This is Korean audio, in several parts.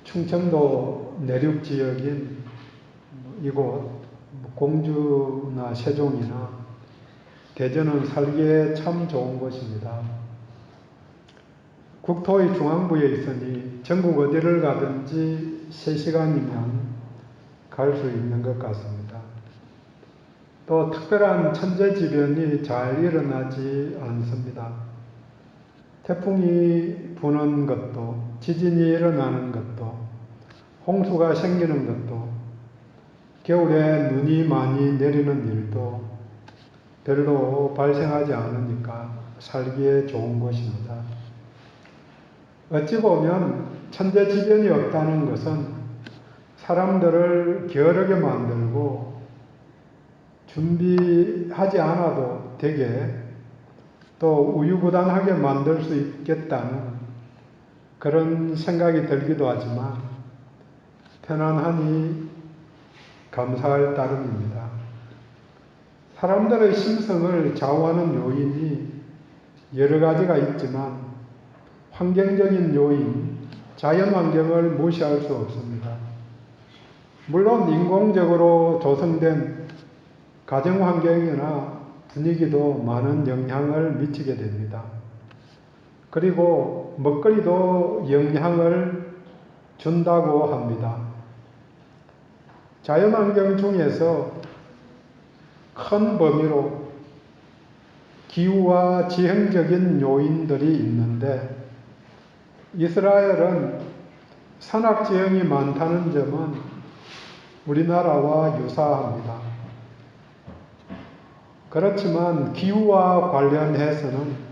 충청도 내륙 지역인 이곳 공주나 세종이나 대전은 살기에 참 좋은 곳입니다. 국토의 중앙부에 있으니 전국 어디를 가든지 3시간이면 갈 수 있는 것 같습니다. 또 특별한 천재지변이 잘 일어나지 않습니다. 태풍이 부는 것도, 지진이 일어나는 것도, 홍수가 생기는 것도, 겨울에 눈이 많이 내리는 일도 별로 발생하지 않으니까 살기에 좋은 곳입니다. 어찌 보면 천재지변이 없다는 것은 사람들을 게으르게 만들고 준비하지 않아도 되게 또 우유부단하게 만들 수 있겠다는 그런 생각이 들기도 하지만 편안하니 감사할 따름입니다. 사람들의 심성을 좌우하는 요인이 여러 가지가 있지만 환경적인 요인, 자연환경을 무시할 수 없습니다. 물론 인공적으로 조성된 가정환경이나 분위기도 많은 영향을 미치게 됩니다. 그리고 먹거리도 영향을 준다고 합니다. 자연환경 중에서 큰 범위로 기후와 지형적인 요인들이 있는데 이스라엘은 산악지형이 많다는 점은 우리나라와 유사합니다. 그렇지만 기후와 관련해서는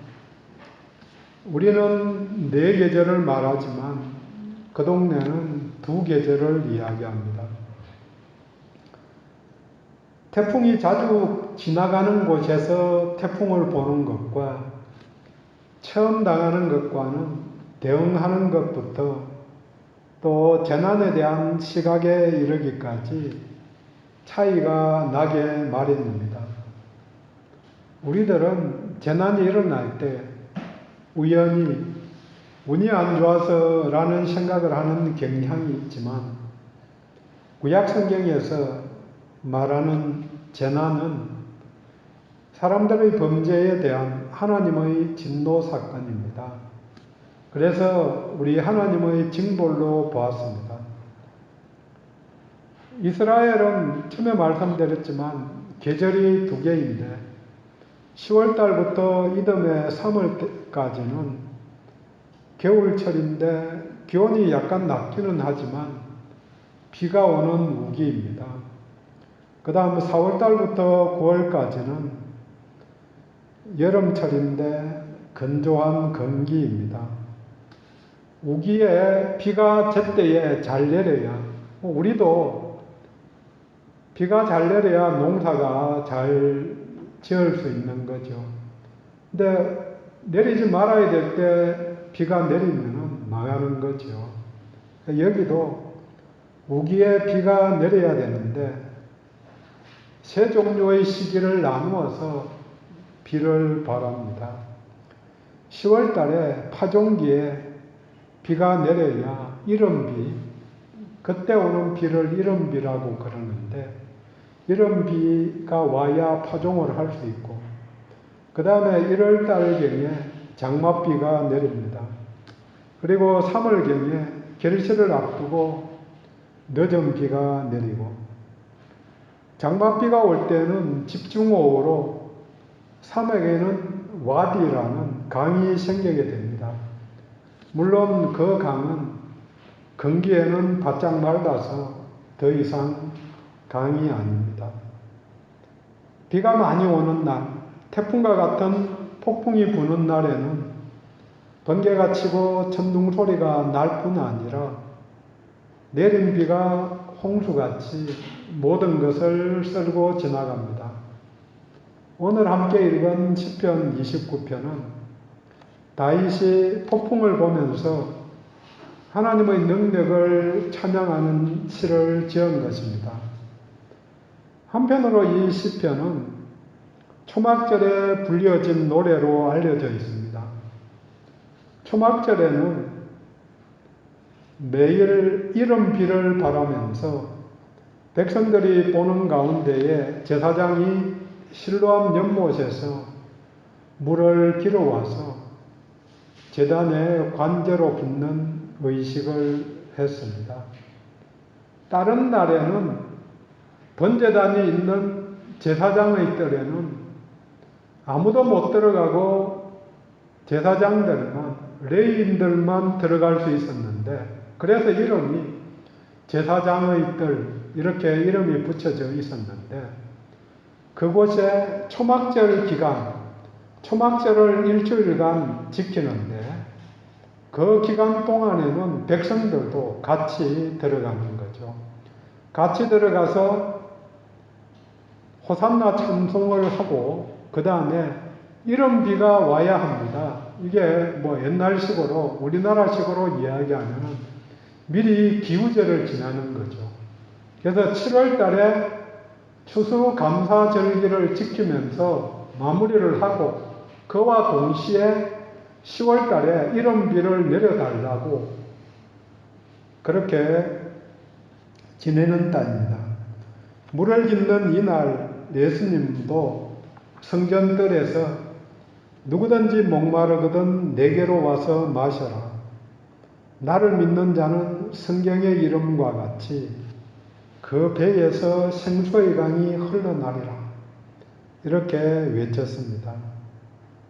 우리는 4계절을 말하지만 그 동네는 2계절을 이야기합니다. 태풍이 자주 지나가는 곳에서 태풍을 보는 것과 처음 당하는 것과는 대응하는 것부터 또 재난에 대한 시각에 이르기까지 차이가 나게 마련입니다. 우리들은 재난이 일어날 때 우연히 운이 안 좋아서 라는 생각을 하는 경향이 있지만 구약 성경에서 말하는 재난은 사람들의 범죄에 대한 하나님의 진노 사건입니다. 그래서 우리 하나님의 징벌로 보았습니다. 이스라엘은 처음에 말씀드렸지만 계절이 2개인데 10월달부터 이듬해 3월까지는 겨울철인데 기온이 약간 낮기는 하지만 비가 오는 우기입니다. 그 다음 4월달부터 9월까지는 여름철인데 건조한 건기입니다. 우기에 비가 제때에 잘 내려야, 우리도 비가 잘 내려야 농사가 잘 지을 수 있는 거죠. 근데 내리지 말아야 될 때 비가 내리면 망하는 거죠. 여기도 우기에 비가 내려야 되는데 세 종류의 시기를 나누어서 비를 바랍니다. 10월 달에 파종기에 비가 내려야 이른비, 그때 오는 비를 이른비라고 그러는데 이른비가 와야 파종을 할 수 있고 그 다음에 1월 달경에 장맛비가 내립니다. 그리고 3월경에 결실을 앞두고 늦은 비가 내리고 장맛비가 올 때는 집중호우로 3월에는 와디라는 강이 생기게 됩니다. 물론 그 강은 건기에는 바짝 맑아서 더 이상 강이 아닙니다. 비가 많이 오는 날, 태풍과 같은 폭풍이 부는 날에는 번개가 치고 천둥 소리가 날 뿐 아니라 내린 비가 홍수같이 모든 것을 쓸고 지나갑니다. 오늘 함께 읽은 시편 29편은 다윗이 폭풍을 보면서 하나님의 능력을 찬양하는 시를 지은 것입니다. 한편으로 이 시편은 초막절에 불려진 노래로 알려져 있습니다. 초막절에는 매일 이른비를 바라면서 백성들이 보는 가운데에 제사장이 실로암 연못에서 물을 길어와서 제단에 관제로 붓는 의식을 했습니다. 다른 날에는 번제단이 있는 제사장의 뜰에는 아무도 못 들어가고 제사장들만, 레위인들만 들어갈 수 있었는데, 그래서 이름이 제사장의 뜰, 이렇게 이름이 붙여져 있었는데, 그곳에 초막절 기간, 초막절을 일주일간 지키는데, 그 기간 동안에는 백성들도 같이 들어가는 거죠. 같이 들어가서 호산나 찬송을 하고 그 다음에 이른비가 와야 합니다. 이게 뭐 옛날식으로 우리나라식으로 이야기하면 미리 기우제를 지나는 거죠. 그래서 7월 달에 추수감사절기를 지키면서 마무리를 하고 그와 동시에 10월 달에 이른비를 내려달라고 그렇게 지내는 달입니다. 물을 깃는 이날 예수님도 성전뜰에서 누구든지 목마르거든 내게로 와서 마셔라. 나를 믿는 자는 성경의 이름과 같이 그 배에서 생수의 강이 흘러나리라. 이렇게 외쳤습니다.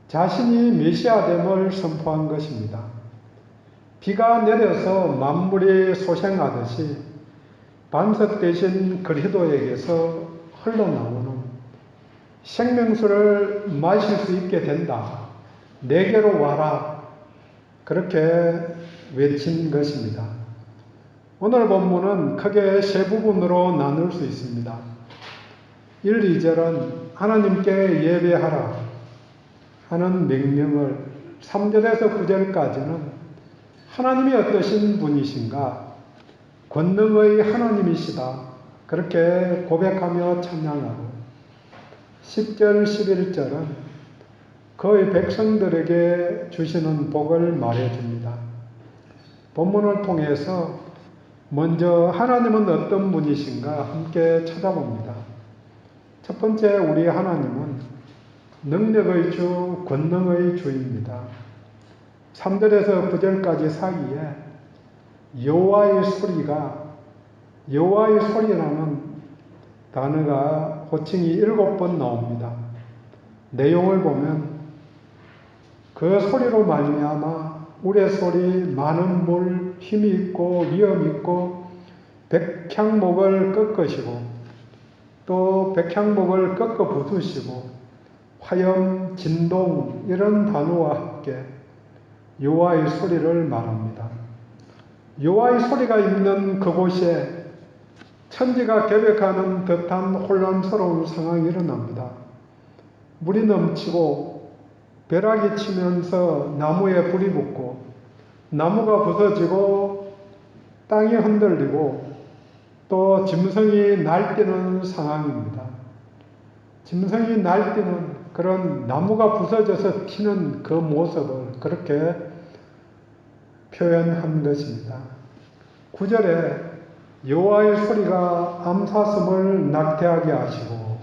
자신이 메시아됨을 선포한 것입니다. 비가 내려서 만물이 소생하듯이 반석되신 그리스도에게서 흘러나오는 생명수를 마실 수 있게 된다. 내게로 와라. 그렇게 외친 것입니다. 오늘 본문은 크게 세 부분으로 나눌 수 있습니다. 1, 2절은 하나님께 예배하라 하는 명령을, 3절에서 9절까지는 하나님이 어떠신 분이신가, 권능의 하나님이시다, 그렇게 고백하며 찬양하고, 10절, 11절은 그의 백성들에게 주시는 복을 말해줍니다. 본문을 통해서 먼저 하나님은 어떤 분이신가 함께 찾아봅니다. 첫 번째, 우리 하나님은 능력의 주, 권능의 주입니다. 3절에서 9절까지 사이에 여호와의 소리라는 단어가 호칭이 7번 나옵니다. 내용을 보면 그 소리로 말미암아 우레소리, 많은 물, 힘이 있고 위엄 있고 백향목을 꺾으시고 또 백향목을 꺾어 부수시고 화염, 진동 이런 단어와 함께 여호와의 소리를 말합니다. 여호와의 소리가 있는 그곳에 천지가 개벽하는 듯한 혼란스러운 상황이 일어납니다. 물이 넘치고 벼락이 치면서 나무에 불이 붙고 나무가 부서지고 땅이 흔들리고 또 짐승이 날뛰는 상황입니다. 짐승이 날뛰는 그런 나무가 부서져서 튀는 그 모습을 그렇게 표현한 것입니다. 9절에 여호와의 소리가 암사슴을 낙태하게 하시고,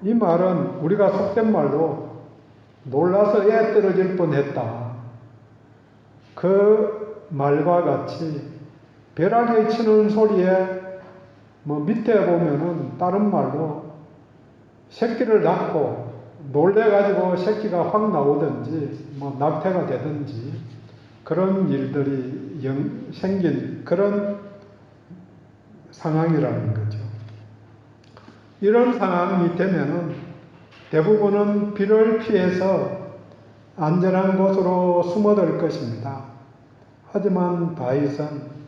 이 말은 우리가 속된 말로 놀라서 애 떨어질 뻔했다. 그 말과 같이 벼락이 치는 소리에 밑에 보면은 다른 말로 새끼를 낳고 놀래가지고 새끼가 확 나오든지 낙태가 되든지 그런 일들이 생긴 그런 상황이라는 거죠. 이런 상황이 되면은 대부분은 비를 피해서 안전한 곳으로 숨어들 것입니다. 하지만 다윗은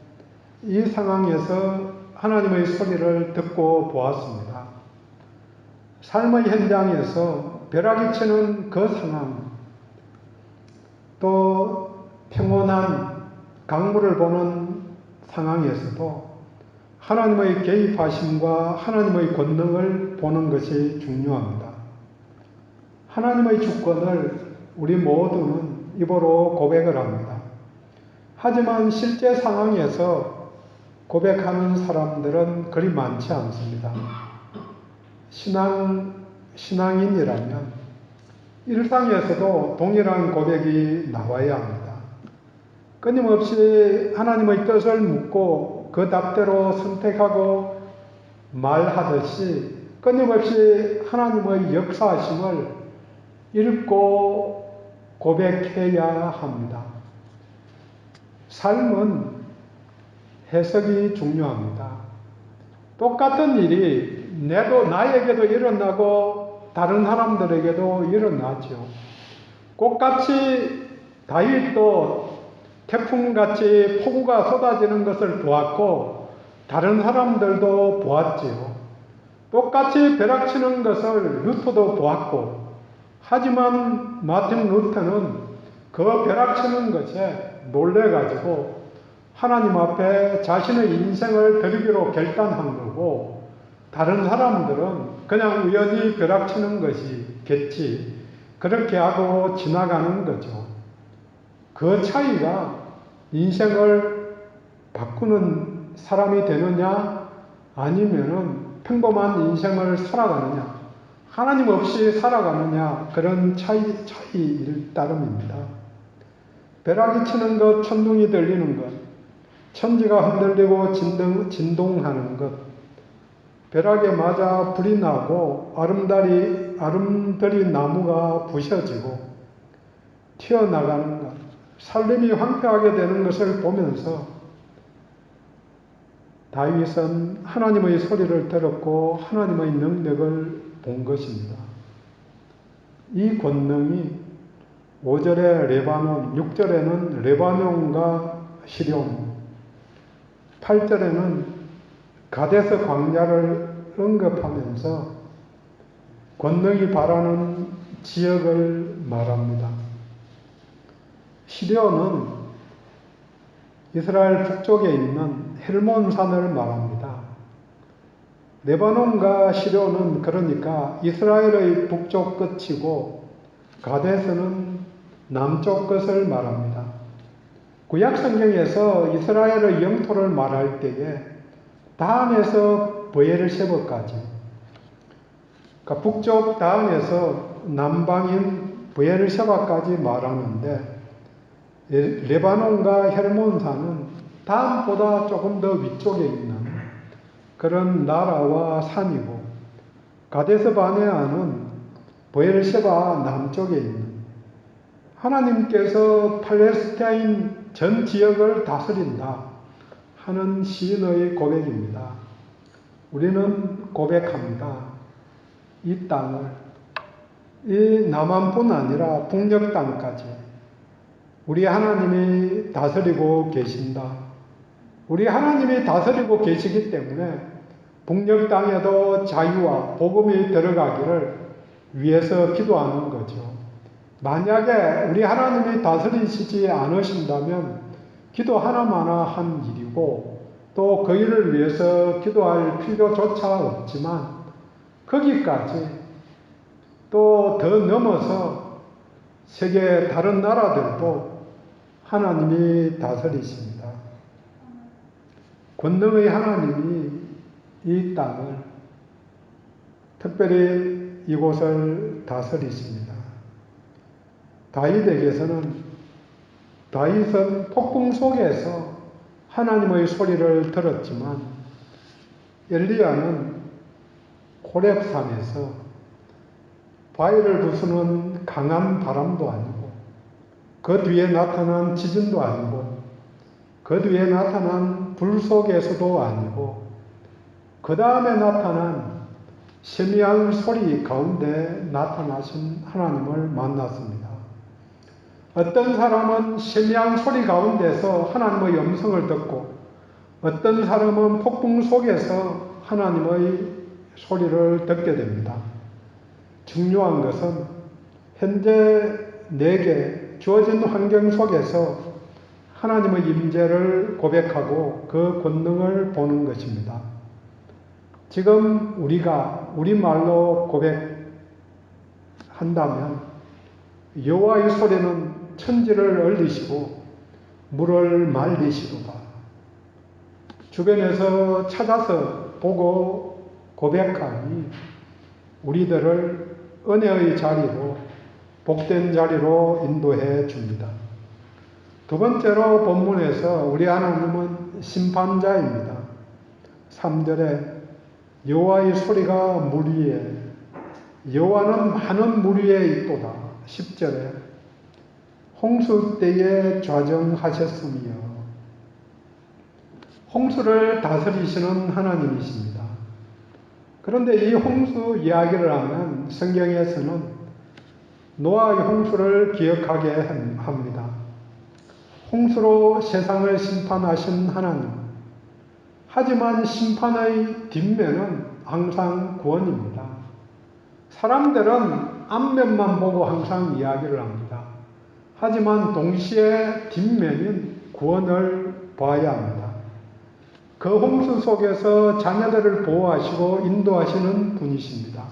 이 상황에서 하나님의 소리를 듣고 보았습니다. 삶의 현장에서 벼락이 치는 그 상황, 또 평온한 강물을 보는 상황에서도 하나님의 개입하심과 하나님의 권능을 보는 것이 중요합니다. 하나님의 주권을 우리 모두는 입으로 고백을 합니다. 하지만 실제 상황에서 고백하는 사람들은 그리 많지 않습니다. 신앙인이라면 일상에서도 동일한 고백이 나와야 합니다. 끊임없이 하나님의 뜻을 묻고 그 답대로 선택하고 말하듯이 끊임없이 하나님의 역사하심을 읽고 고백해야 합니다. 삶은 해석이 중요합니다. 똑같은 일이 나에게도 일어나고 다른 사람들에게도 일어나죠. 똑같이 다윗도 태풍같이 폭우가 쏟아지는 것을 보았고 다른 사람들도 보았지요. 똑같이 벼락치는 것을 루터도 보았고 하지만 마틴 루터는 그 벼락치는 것에 놀래가지고 하나님 앞에 자신의 인생을 드리기로 결단한 거고 다른 사람들은 그냥 우연히 벼락치는 것이겠지 그렇게 하고 지나가는 거죠. 그 차이가 인생을 바꾸는 사람이 되느냐 아니면은 평범한 인생을 살아가느냐 하나님 없이 살아가느냐 그런 차이일 따름입니다. 벼락이 치는 것, 천둥이 들리는 것, 천지가 흔들리고 진동하는 것, 벼락에 맞아 불이 나고 아름다리 나무가 부셔지고 튀어나가는 것, 살림이 황폐하게 되는 것을 보면서 다윗은 하나님의 소리를 들었고 하나님의 능력을 본 것입니다. 이 권능이 5절에 레바논, 6절에는 레바논과 시룡, 8절에는 가데스 광야를 언급하면서 권능이 바라는 지역을 말합니다. 시려는 이스라엘 북쪽에 있는 헬몬산을 말합니다. 레바논과 시려는 그러니까 이스라엘의 북쪽 끝이고 가데스는 남쪽 끝을 말합니다. 구약 성경에서 이스라엘의 영토를 말할 때에 다한에서 브에르셰바까지 그러니까 북쪽 다한에서 남방인 브에르셰바까지 말하는데 레바논과 헬몬산은 다한보다 조금 더 위쪽에 있는 그런 나라와 산이고 가데스 바네아는 브에르셰바 남쪽에 있는 하나님께서 팔레스타인 전 지역을 다스린다 하는 시인의 고백입니다. 우리는 고백합니다. 이 땅을 이 남한뿐 아니라 북녘 땅까지 우리 하나님이 다스리고 계신다. 우리 하나님이 다스리고 계시기 때문에 북녘 땅에도 자유와 복음이 들어가기를 위해서 기도하는 거죠. 만약에 우리 하나님이 다스리시지 않으신다면 기도 하나마나 한 일이고 또 그 일을 위해서 기도할 필요조차 없지만 거기까지 또 더 넘어서 세계 다른 나라들도 하나님이 다스리십니다. 권능의 하나님이 이 땅을 특별히 이곳을 다스리십니다. 다윗은 폭풍 속에서 하나님의 소리를 들었지만 엘리야는 호렙산에서 바위를 부수는 강한 바람도 아니고 그 뒤에 나타난 지진도 아니고 그 뒤에 나타난 불 속에서도 아니고 그 다음에 나타난 세미한 소리 가운데 나타나신 하나님을 만났습니다. 어떤 사람은 세미한 소리 가운데서 하나님의 음성을 듣고 어떤 사람은 폭풍 속에서 하나님의 소리를 듣게 됩니다. 중요한 것은 현재 내게 주어진 환경 속에서 하나님의 임재를 고백하고 그 권능을 보는 것입니다. 지금 우리가 우리말로 고백한다면 여호와의 소리는 천지를 얼리시고 물을 말리시도다. 주변에서 찾아서 보고 고백하니 우리들을 은혜의 자리로, 복된 자리로 인도해 줍니다. 두 번째로 본문에서 우리 하나님은 심판자입니다. 3절에 여호와의 소리가 물 위에, 여호와는 많은 물 위에 있도다. 10절에 홍수 때에 좌정하셨으며, 홍수를 다스리시는 하나님이십니다. 그런데 이 홍수 이야기를 하면 성경에서는 노아의 홍수를 기억하게 합니다. 홍수로 세상을 심판하신 하나님. 하지만 심판의 뒷면은 항상 구원입니다. 사람들은 앞면만 보고 항상 이야기를 합니다. 하지만 동시에 뒷면인 구원을 봐야 합니다. 그 홍수 속에서 자녀들을 보호하시고 인도하시는 분이십니다.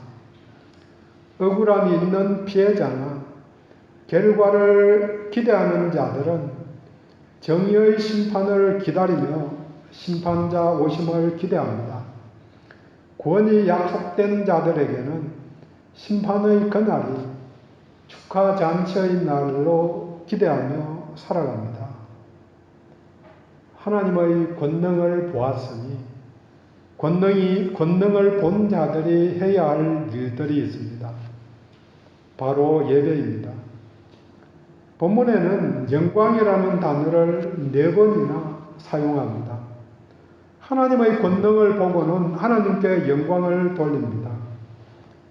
억울함이 있는 피해자나 결과를 기대하는 자들은 정의의 심판을 기다리며 심판자 오심을 기대합니다. 구원이 약속된 자들에게는 심판의 그날이 축하 잔치의 날로 기대하며 살아갑니다. 하나님의 권능을 보았으니 권능을 본 자들이 해야 할 일들이 있습니다. 바로 예배입니다. 본문에는 영광이라는 단어를 4번이나 사용합니다. 하나님의 권능을 보고는 하나님께 영광을 돌립니다.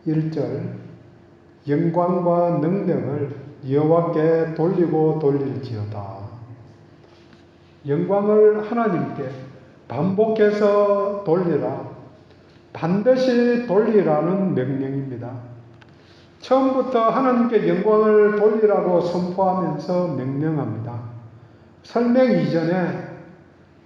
1절 영광과 능력을 여호와께 돌리고 돌릴지어다. 영광을 하나님께 반복해서 돌리라. 반드시 돌리라는 명령입니다. 처음부터 하나님께 영광을 돌리라고 선포하면서 명령합니다. 설명 이전에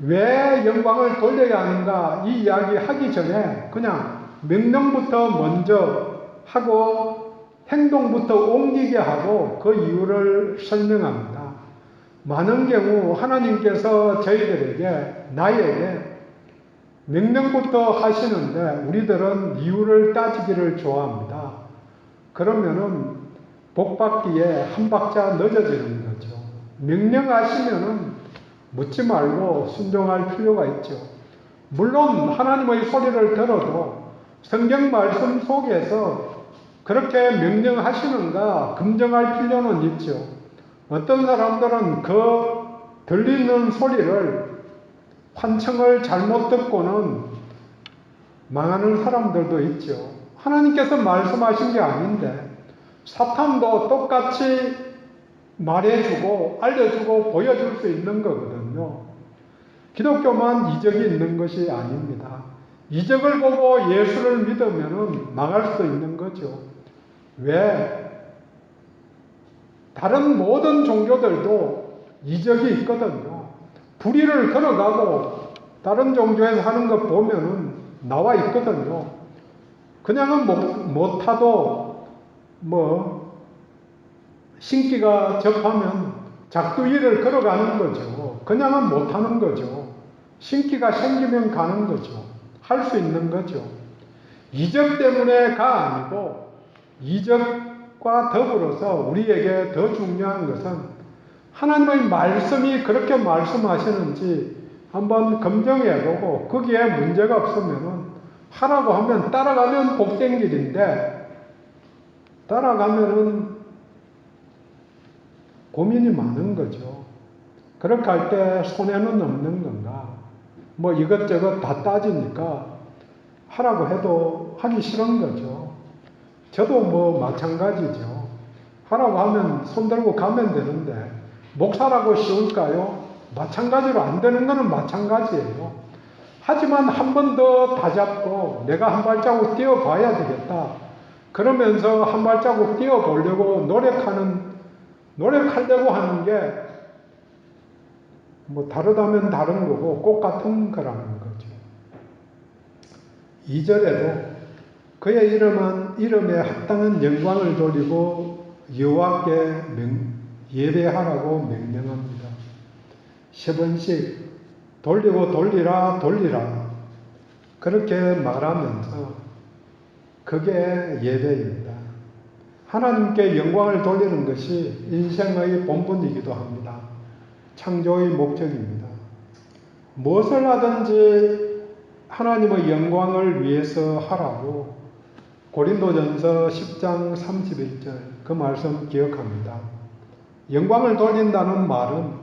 왜 영광을 돌려야 하는가 이 이야기 하기 전에 그냥 명령부터 먼저 하고 행동부터 옮기게 하고 그 이유를 설명합니다. 많은 경우 하나님께서 저희들에게, 나에게 명령부터 하시는데 우리들은 이유를 따지기를 좋아합니다. 그러면은 복받기에 한 박자 늦어지는 거죠. 명령하시면은 묻지 말고 순종할 필요가 있죠. 물론 하나님의 소리를 들어도 성경 말씀 속에서 그렇게 명령하시는가 검증할 필요는 있죠. 어떤 사람들은 그 들리는 소리를 환청을 잘못 듣고는 망하는 사람들도 있죠. 하나님께서 말씀하신 게 아닌데 사탄도 똑같이 말해주고 알려주고 보여줄 수 있는 거거든요. 기독교만 이적이 있는 것이 아닙니다. 이적을 보고 예수를 믿으면 망할 수도 있는 거죠. 왜? 다른 모든 종교들도 이적이 있거든요. 불의를 걸어가고 다른 종교에서 하는 것 보면은 나와 있거든요. 그냥은 못 타도 신기가 접하면 작두위를 걸어가는 거죠. 그냥은 못 하는 거죠. 신기가 생기면 가는 거죠. 할 수 있는 거죠. 이적 때문에가 아니고 이적과 더불어서 우리에게 더 중요한 것은 하나님의 말씀이 그렇게 말씀하시는지 한번 검증해보고 거기에 문제가 없으면 하라고 하면 따라가면 복된 길인데 따라가면은 고민이 많은 거죠. 그렇게 할 때 손해는 없는 건가? 이것저것 다 따지니까 하라고 해도 하기 싫은 거죠. 저도 마찬가지죠. 하라고 하면 손 들고 가면 되는데 목사라고 쉬울까요? 마찬가지로 안 되는 거는 마찬가지예요. 하지만 한 번 더 다잡고 내가 한 발자국 뛰어봐야 되겠다. 그러면서 한 발자국 뛰어보려고 노력하려고 하는 게 다르다면 다른 거고 꼭 같은 거라는 거죠. 2절에도 그의 이름에 합당한 영광을 돌리고 여호와께 예배하라고 명령합니다. 7번씩 돌리고 돌리라 돌리라 그렇게 말하면서 그게 예배입니다. 하나님께 영광을 돌리는 것이 인생의 본분이기도 합니다. 창조의 목적입니다. 무엇을 하든지 하나님의 영광을 위해서 하라고 고린도전서 10장 31절 그 말씀 기억합니다. 영광을 돌린다는 말은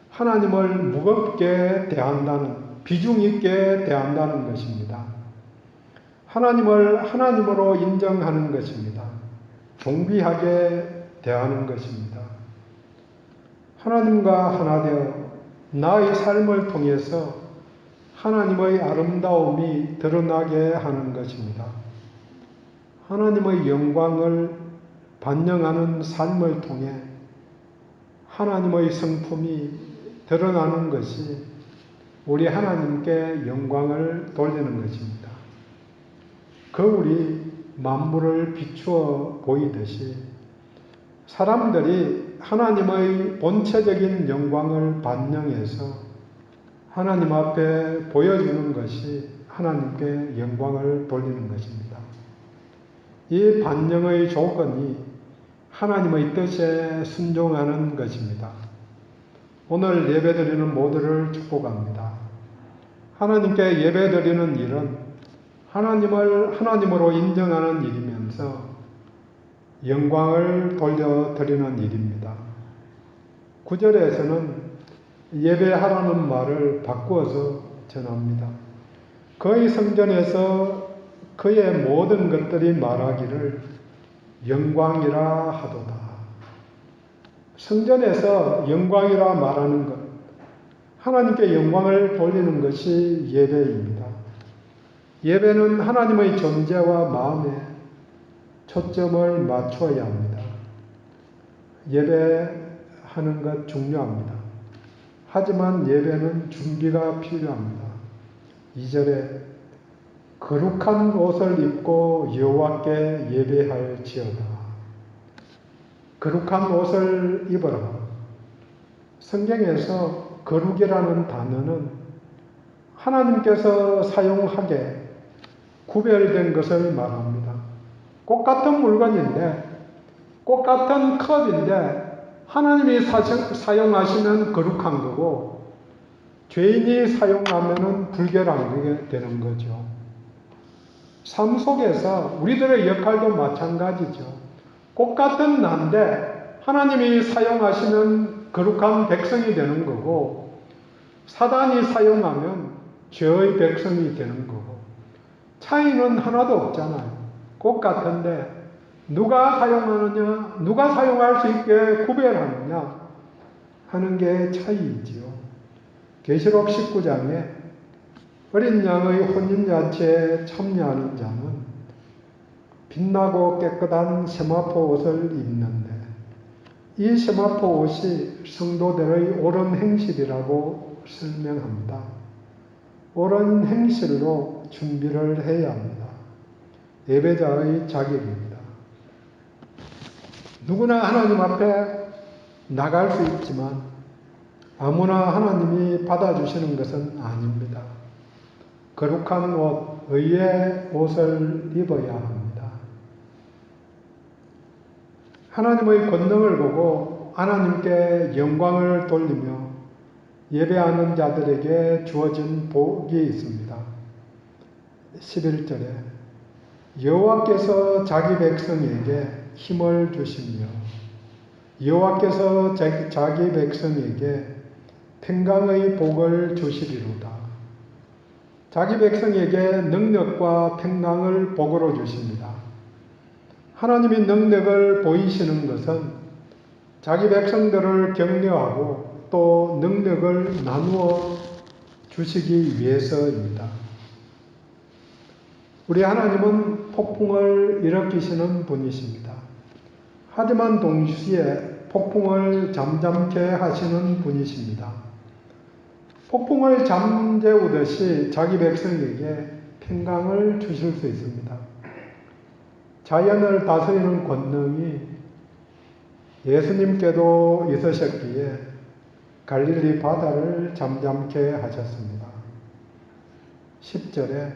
하나님을 무겁게 대한다는, 비중 있게 대한다는 것입니다. 하나님을 하나님으로 인정하는 것입니다. 존귀하게 대하는 것입니다. 하나님과 하나 되어 나의 삶을 통해서 하나님의 아름다움이 드러나게 하는 것입니다. 하나님의 영광을 반영하는 삶을 통해 하나님의 성품이 드러나는 것이 우리 하나님께 영광을 돌리는 것입니다. 거울이 만물을 비추어 보이듯이 사람들이 하나님의 본체적인 영광을 반영해서 하나님 앞에 보여주는 것이 하나님께 영광을 돌리는 것입니다. 이 반영의 조건이 하나님의 뜻에 순종하는 것입니다. 오늘 예배드리는 모두를 축복합니다. 하나님께 예배드리는 일은 하나님을 하나님으로 인정하는 일이면서 영광을 돌려드리는 일입니다. 9절에서는 예배하라는 말을 바꾸어서 전합니다. 그의 성전에서 그의 모든 것들이 말하기를 영광이라 하도다. 성전에서 영광이라 말하는 것, 하나님께 영광을 돌리는 것이 예배입니다. 예배는 하나님의 존재와 마음에 초점을 맞춰야 합니다. 예배하는 것 중요합니다. 하지만 예배는 준비가 필요합니다. 2절에 거룩한 옷을 입고 여호와께 예배할지어다. 거룩한 옷을 입어라. 성경에서 거룩이라는 단어는 하나님께서 사용하게 구별된 것을 말합니다. 꽃같은 물건인데, 꽃같은 컵인데 하나님이 사용하시면 거룩한 거고 죄인이 사용하면 불결한 게 되는 거죠. 삶 속에서 우리들의 역할도 마찬가지죠. 꽃같은 나인데 하나님이 사용하시면 거룩한 백성이 되는 거고 사단이 사용하면 죄의 백성이 되는 거고 차이는 하나도 없잖아요. 꽃같은데 누가 사용하느냐, 누가 사용할 수 있게 구별하느냐 하는 게 차이이지요. 계시록 19장에 어린 양의 혼인잔치에 참여하는 자는 빛나고 깨끗한 세마포 옷을 입는데 이 세마포 옷이 성도들의 옳은 행실이라고 설명합니다. 옳은 행실로 준비를 해야 합니다. 예배자의 자격입니다. 누구나 하나님 앞에 나갈 수 있지만 아무나 하나님이 받아주시는 것은 아닙니다. 거룩한 옷, 의의 옷을 입어야 합니다. 하나님의 권능을 보고 하나님께 영광을 돌리며 예배하는 자들에게 주어진 복이 있습니다. 11절에 여호와께서 자기 백성에게 힘을 주시며 여호와께서 자기 백성에게 평강의 복을 주시리로다. 자기 백성에게 능력과 평강을 복으로 주십니다. 하나님이 능력을 보이시는 것은 자기 백성들을 격려하고 또 능력을 나누어 주시기 위해서입니다. 우리 하나님은 폭풍을 일으키시는 분이십니다. 하지만 동시에 폭풍을 잠잠케 하시는 분이십니다. 폭풍을 잠재우듯이 자기 백성에게 평강을 주실 수 있습니다. 자연을 다스리는 권능이 예수님께도 있으셨기에 갈릴리 바다를 잠잠케 하셨습니다. 10절에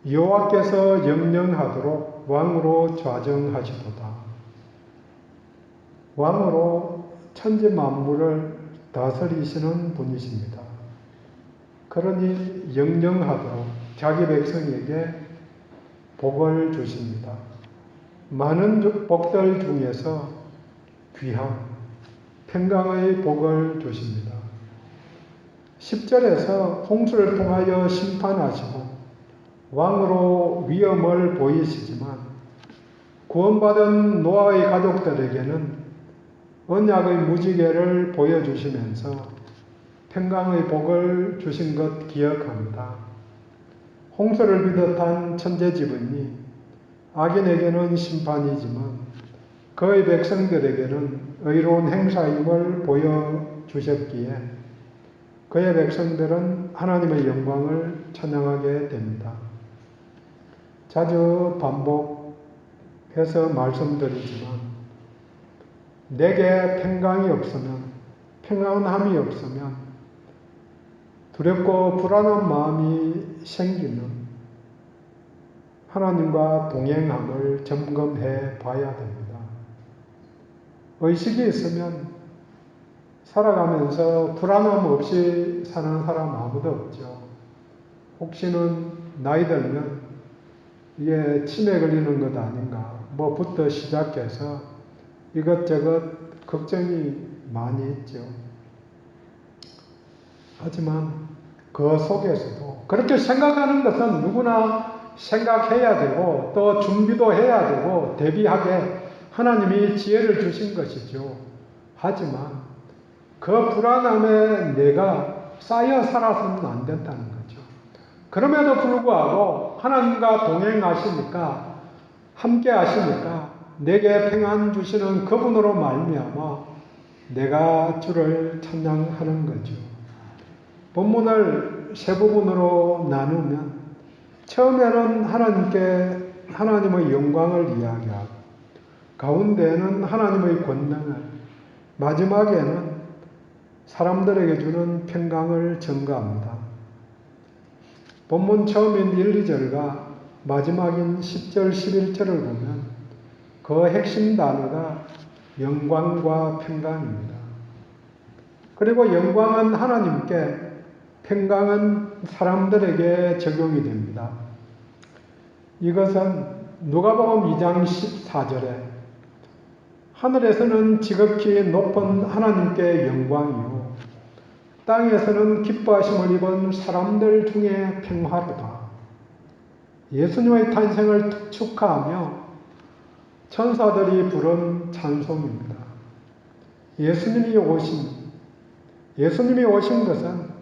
여호와께서 영영하도록 왕으로 좌정하시도다. 왕으로 천지 만물을 다스리시는 분이십니다. 그러니 영영하도록 자기 백성에게 복을 주십니다. 많은 복들 중에서 귀한 평강의 복을 주십니다. 10절에서 홍수를 통하여 심판하시고 왕으로 위엄을 보이시지만 구원받은 노아의 가족들에게는 언약의 무지개를 보여주시면서 평강의 복을 주신 것 기억합니다. 홍수를 비롯한 천재지변이 악인에게는 심판이지만 그의 백성들에게는 의로운 행사임을 보여주셨기에 그의 백성들은 하나님의 영광을 찬양하게 됩니다. 자주 반복해서 말씀드리지만 내게 평강이 없으면, 평안함이 없으면 두렵고 불안한 마음이 생기는 하나님과 동행함을 점검해 봐야 됩니다. 의식이 있으면 살아가면서 불안함 없이 사는 사람 아무도 없죠. 혹시는 나이 들면 이게 치매 걸리는 것 아닌가, 뭐부터 시작해서 이것저것 걱정이 많이 있죠. 하지만 그 속에서도 그렇게 생각하는 것은 누구나 생각해야 되고 또 준비도 해야 되고 대비하게 하나님이 지혜를 주신 것이죠. 하지만 그 불안함에 내가 쌓여 살아서는 안 된다는 거죠. 그럼에도 불구하고 하나님과 동행하시니까, 함께 하시니까 내게 평안 주시는 그분으로 말미암아 내가 주를 찬양하는 거죠. 본문을 세 부분으로 나누면 처음에는 하나님의 영광을 이야기하고 가운데에는 하나님의 권능을, 마지막에는 사람들에게 주는 평강을 전가합니다. 본문 처음인 1, 2절과 마지막인 10절, 11절을 보면 그 핵심 단어가 영광과 평강입니다. 그리고 영광은 하나님께, 평강은 사람들에게 적용이 됩니다. 이것은 누가복음 2장 14절에 하늘에서는 지극히 높은 하나님께 영광이요 땅에서는 기뻐하심을 입은 사람들 중에 평화로다. 예수님의 탄생을 축하하며 천사들이 부른 찬송입니다. 예수님이 오신 것은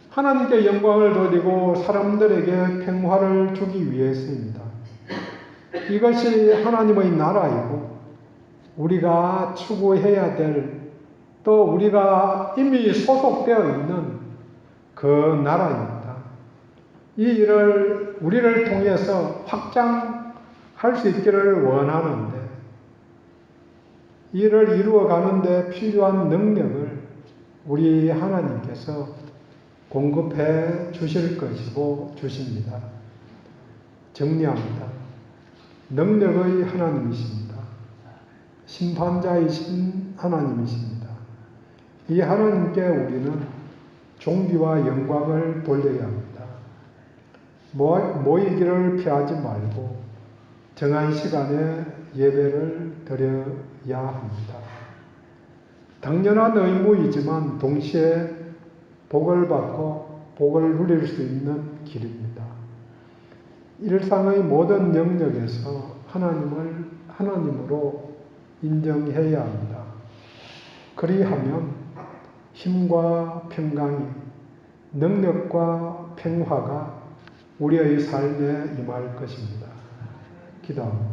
하나님께 영광을 돌리고 사람들에게 평화를 주기 위해서입니다. 이것이 하나님의 나라이고 우리가 추구해야 될, 또 우리가 이미 소속되어 있는 그 나라입니다. 이 일을 우리를 통해서 확장할 수 있기를 원하는데 이를 이루어가는데 필요한 능력을 우리 하나님께서 공급해 주실 것이고 주십니다. 정리합니다. 능력의 하나님이십니다. 심판자이신 하나님이십니다. 이 하나님께 우리는 존귀와 영광을 돌려야 합니다. 모이기를 피하지 말고 정한 시간에 예배를 드려야 합니다. 당연한 의무이지만 동시에 복을 받고 복을 누릴 수 있는 길입니다. 일상의 모든 영역에서 하나님을 하나님으로 인정해야 합니다. 그리하면 힘과 평강이, 능력과 평화가 우리의 삶에 임할 것입니다. 기도합니다.